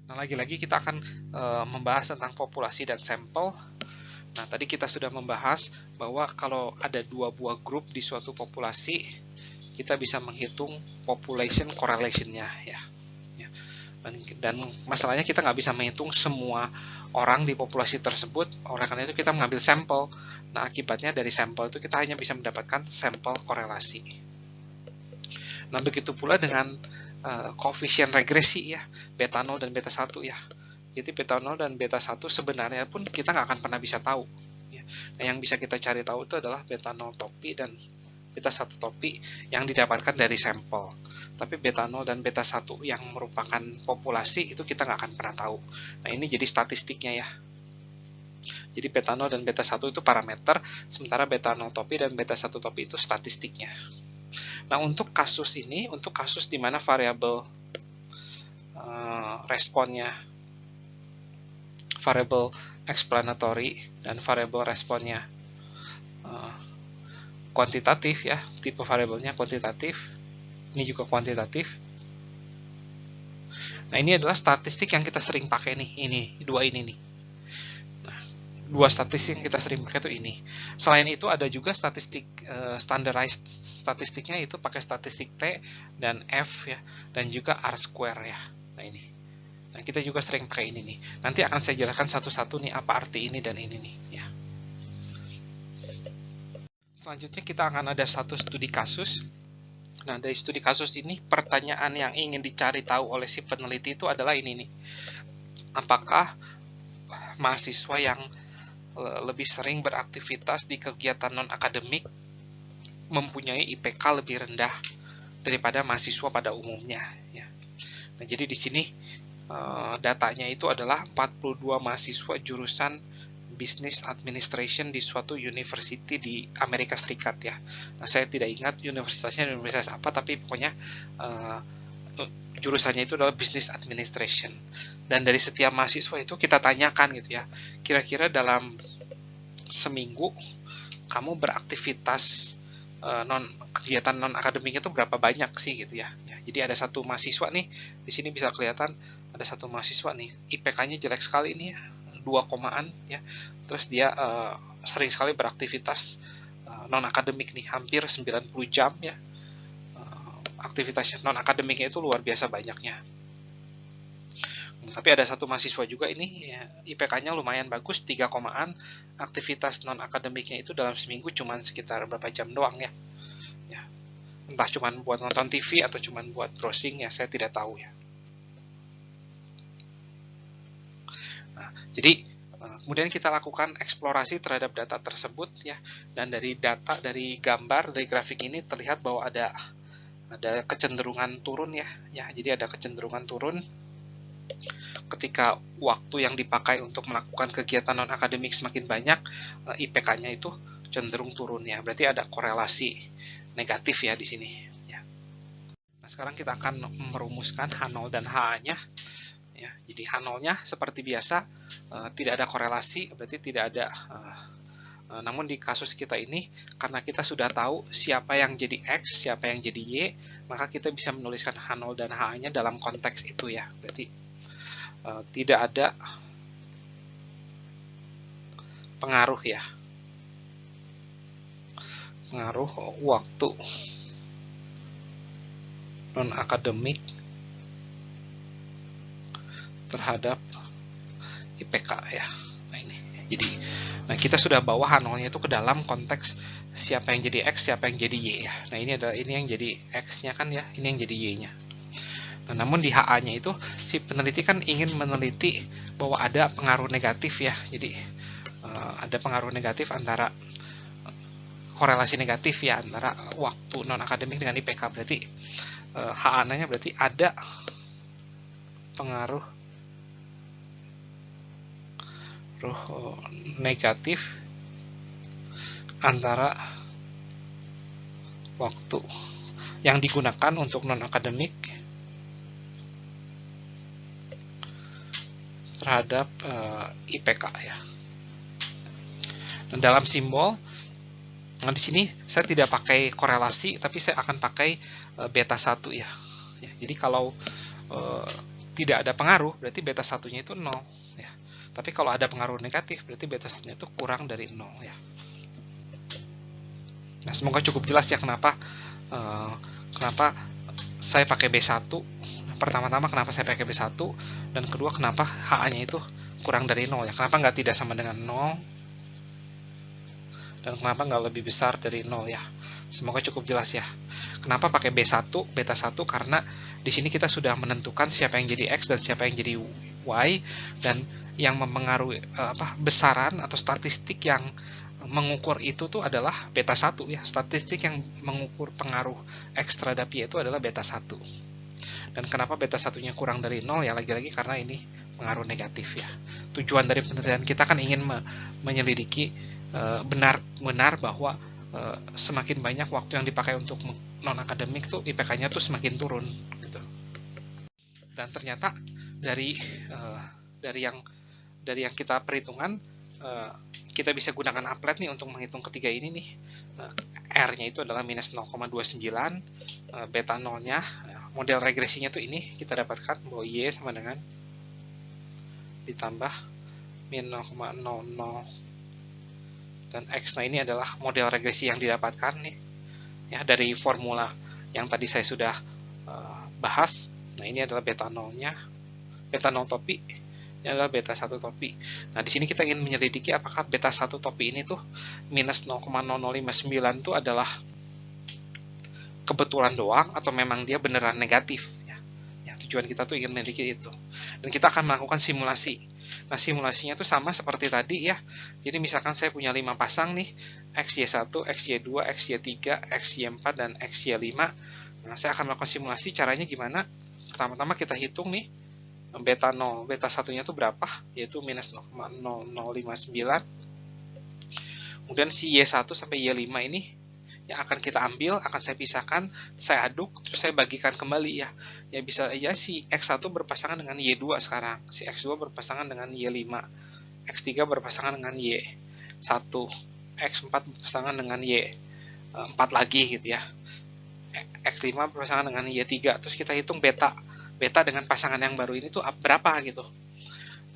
Nah, lagi-lagi kita akan membahas tentang populasi dan sampel. Nah, tadi kita sudah membahas bahwa kalau ada dua buah grup di suatu populasi, kita bisa menghitung population correlation-nya ya. Dan masalahnya kita nggak bisa menghitung semua orang di populasi tersebut, oleh karena itu kita mengambil sampel. Nah, akibatnya dari sampel itu kita hanya bisa mendapatkan sampel korelasi. Nah, begitu pula dengan koefisien regresi ya, beta 0 dan beta 1 ya. Jadi beta 0 dan beta 1 sebenarnya pun kita nggak akan pernah bisa tahu. Nah, yang bisa kita cari tahu itu adalah beta 0 topi dan beta 1 topi yang didapatkan dari sampel. Tapi beta 0 dan beta 1 yang merupakan populasi itu kita nggak akan pernah tahu. Nah, ini jadi statistiknya ya. Jadi beta 0 dan beta 1 itu parameter, sementara beta 0 topi dan beta 1 topi itu statistiknya. Nah, untuk kasus ini, untuk kasus di mana variabel responnya, variabel explanatory dan variabel responnya kuantitatif ya, tipe variabelnya kuantitatif, ini juga kuantitatif. Nah, ini adalah statistik yang kita sering pakai nih, ini dua ini nih. Nah, dua statistik yang kita sering pakai itu ini. Selain itu ada juga statistik standardized statistiknya, itu pakai statistik T dan F ya, dan juga R square ya. Nah, ini. Nah, kita juga sering pakai ini nih. Nanti akan saya jelaskan satu-satu nih apa arti ini dan ini nih ya. Selanjutnya kita akan ada satu studi kasus. Nah, dari studi kasus ini, pertanyaan yang ingin dicari tahu oleh si peneliti itu adalah ini nih. Apakah mahasiswa yang lebih sering beraktivitas di kegiatan non-akademik mempunyai IPK lebih rendah daripada mahasiswa pada umumnya ya. Nah, jadi di sini datanya itu adalah 42 mahasiswa jurusan Business Administration di suatu university di Amerika Serikat ya. Nah, saya tidak ingat universitasnya universitas apa, tapi pokoknya jurusannya itu adalah Business Administration. Dan dari setiap mahasiswa itu kita tanyakan gitu ya, kira-kira dalam seminggu kamu beraktivitas kegiatan non akademik itu berapa banyak sih gitu ya. Jadi ada satu mahasiswa nih, di sini bisa kelihatan ada satu mahasiswa nih, IPK-nya jelek sekali nih ya, 2 komaan ya. Terus dia sering sekali beraktivitas non akademik nih, hampir 90 jam ya. Aktivitas non akademiknya itu luar biasa banyaknya. Tapi ada satu mahasiswa juga ini ya, IPK-nya lumayan bagus, 3 komaan. Aktivitas non akademiknya itu dalam seminggu cuma sekitar berapa jam doang ya. Entah cuma buat nonton TV atau cuma buat browsing ya, saya tidak tahu ya. Nah, jadi kemudian kita lakukan eksplorasi terhadap data tersebut ya, dan dari data, dari gambar, dari grafik ini terlihat bahwa ada kecenderungan turun ya. Jadi ada kecenderungan turun ketika waktu yang dipakai untuk melakukan kegiatan non akademik semakin banyak, IPK-nya itu cenderung turun ya. Berarti ada korelasi negatif ya di sini ya. Nah, sekarang kita akan merumuskan H0 dan HA-nya ya. Jadi H0-nya seperti biasa tidak ada korelasi, berarti tidak ada namun di kasus kita ini, karena kita sudah tahu siapa yang jadi X, siapa yang jadi Y, maka kita bisa menuliskan H0 dan HA-nya dalam konteks itu ya. Berarti tidak ada pengaruh ya, pengaruh waktu non akademik terhadap IPK ya. Nah, ini jadi, nah kita sudah bawa H0-nya itu ke dalam konteks siapa yang jadi X, siapa yang jadi Y ya. Nah, ini adalah, ini yang jadi X-nya kan ya, ini yang jadi Y-nya. Nah, namun di HA-nya itu si peneliti kan ingin meneliti bahwa ada pengaruh negatif ya. Jadi ada pengaruh negatif antara korelasi negatif ya antara waktu non akademik dengan IPK. Berarti HA-nya berarti ada pengaruh negatif antara waktu yang digunakan untuk non akademik terhadap IPK ya. Dan dalam simbol, nah di sini saya tidak pakai korelasi, tapi saya akan pakai beta 1 ya. Jadi kalau tidak ada pengaruh, berarti beta satunya itu 0 ya. Tapi kalau ada pengaruh negatif, berarti beta satunya itu kurang dari 0 ya. Nah, semoga cukup jelas ya kenapa saya pakai B1. Pertama-tama kenapa saya pakai B1, dan kedua kenapa HA-nya itu kurang dari 0 ya. Kenapa nggak tidak sama dengan 0, dan kenapa nggak lebih besar dari 0 ya. Semoga cukup jelas ya. Kenapa pakai B1, beta 1, karena di sini kita sudah menentukan siapa yang jadi X dan siapa yang jadi Y, dan yang mempengaruhi besaran atau statistik yang mengukur itu tuh adalah beta 1 ya. Statistik yang mengukur pengaruh X terhadap Y itu adalah beta 1. Dan kenapa beta satunya kurang dari 0 ya, lagi-lagi karena ini pengaruh negatif ya. Tujuan dari penelitian kita kan ingin menyelidiki benar bahwa semakin banyak waktu yang dipakai untuk non-akademik tuh IPK-nya tuh semakin turun gitu. Dan ternyata dari yang kita perhitungan, kita bisa gunakan applet nih untuk menghitung ketiga ini nih. R-nya itu adalah minus 0,29, beta 0-nya, model regresinya tuh ini kita dapatkan bahwa Y sama dengan ditambah min 0,00 dan X. Nah, ini adalah model regresi yang didapatkan nih ya dari formula yang tadi saya sudah bahas. Nah, ini adalah beta 0-nya, beta 0 topi, ini adalah beta 1 topi. Nah, di sini kita ingin menyelidiki apakah beta 1 topi ini tuh minus 0,0059 tuh adalah kebetulan doang atau memang dia beneran negatif ya. Tujuan kita tuh ingin menyelidiki itu. Dan kita akan melakukan simulasi. Nah, simulasinya tuh sama seperti tadi ya. Jadi misalkan saya punya 5 pasang nih, XY1, XY2, XY3, XY4, dan XY5. Nah, saya akan melakukan simulasi. Caranya gimana? Pertama-tama kita hitung nih, beta 0, beta satunya tuh berapa? Yaitu minus 0,0059. Kemudian si Y1 sampai Y5 ini yang akan kita ambil, akan saya pisahkan, saya aduk, terus saya bagikan kembali ya. Ya bisa aja si X1 berpasangan dengan Y2 sekarang, si X2 berpasangan dengan Y5, X3 berpasangan dengan Y1, X4 berpasangan dengan Y4 lagi gitu ya. X5 berpasangan dengan Y3, terus kita hitung beta dengan pasangan yang baru ini tuh berapa gitu.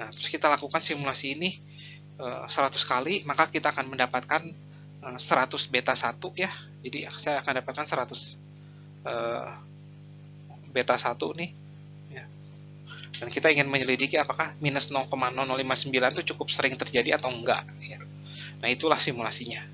Nah, terus kita lakukan simulasi ini 100 kali, maka kita akan mendapatkan 100 beta 1 ya. Jadi saya akan dapatkan 100 beta 1 nih ya. Dan kita ingin menyelidiki apakah minus 0,0059 itu cukup sering terjadi atau enggak ya. Nah, itulah simulasinya.